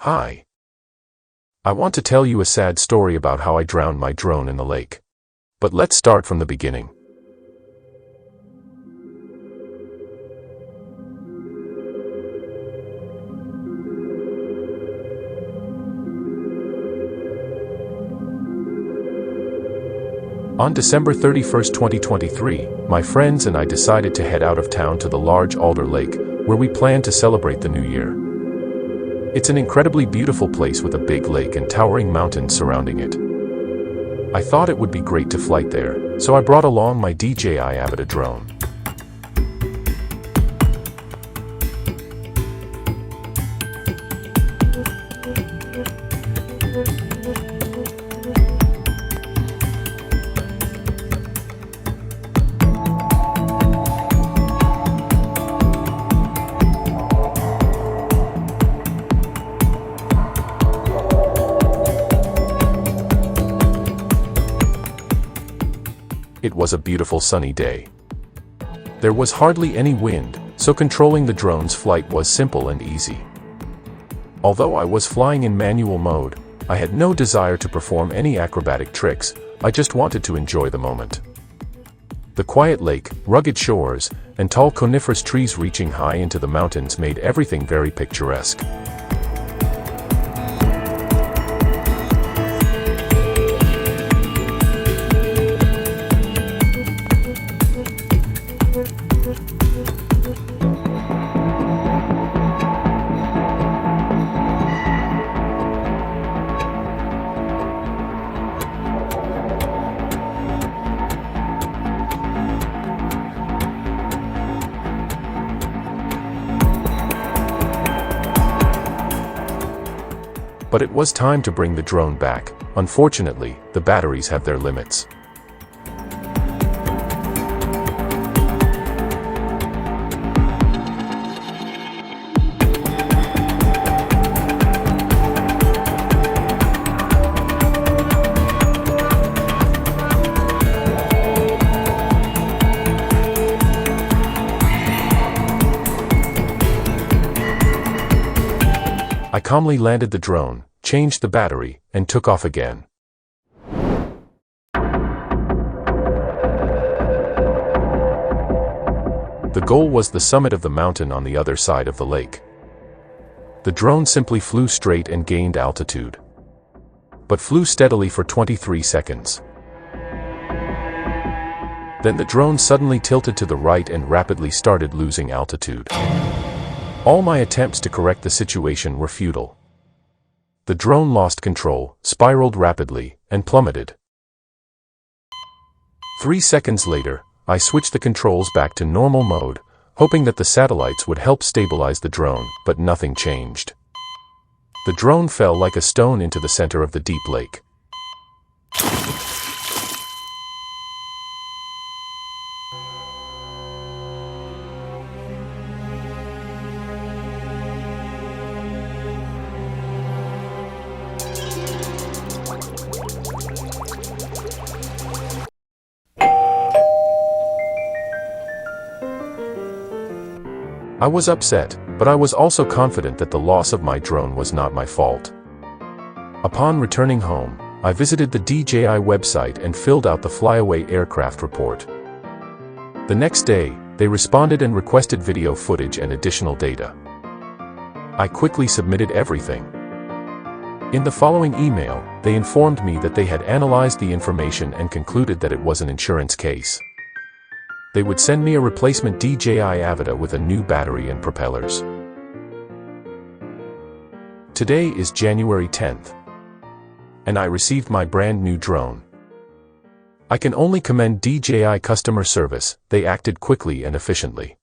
Hi. I want to tell you a sad story about how I drowned my drone in the lake. But let's start from the beginning. On December 31st, 2023, my friends and I decided to head out of town to the large Alder Lake, where we plan to celebrate the new year. It's an incredibly beautiful place with a big lake and towering mountains surrounding it. I thought it would be great to fly there, so I brought along my DJI Avata drone. It was a beautiful sunny day. There was hardly any wind, so controlling the drone's flight was simple and easy. Although I was flying in manual mode, I had no desire to perform any acrobatic tricks. I just wanted to enjoy the moment. The quiet lake, rugged shores, and tall coniferous trees reaching high into the mountains made everything very picturesque. But it was time to bring the drone back. Unfortunately, the batteries have their limits. I calmly landed the drone, changed the battery, and took off again. The goal was the summit of the mountain on the other side of the lake. The drone simply flew straight and gained altitude, but flew steadily for 23 seconds. Then the drone suddenly tilted to the right and rapidly started losing altitude. All my attempts to correct the situation were futile. The drone lost control, spiraled rapidly, and plummeted. 3 seconds later, I switched the controls back to normal mode, hoping that the satellites would help stabilize the drone, but nothing changed. The drone fell like a stone into the center of the deep lake. I was upset, but I was also confident that the loss of my drone was not my fault. Upon returning home, I visited the DJI website and filled out the flyaway aircraft report. The next day, they responded and requested video footage and additional data. I quickly submitted everything. In the following email, they informed me that they had analyzed the information and concluded that it was an insurance case. They would send me a replacement DJI Avata with a new battery and propellers. Today is January 10th, and I received my brand new drone. I can only commend DJI customer service. They acted quickly and efficiently.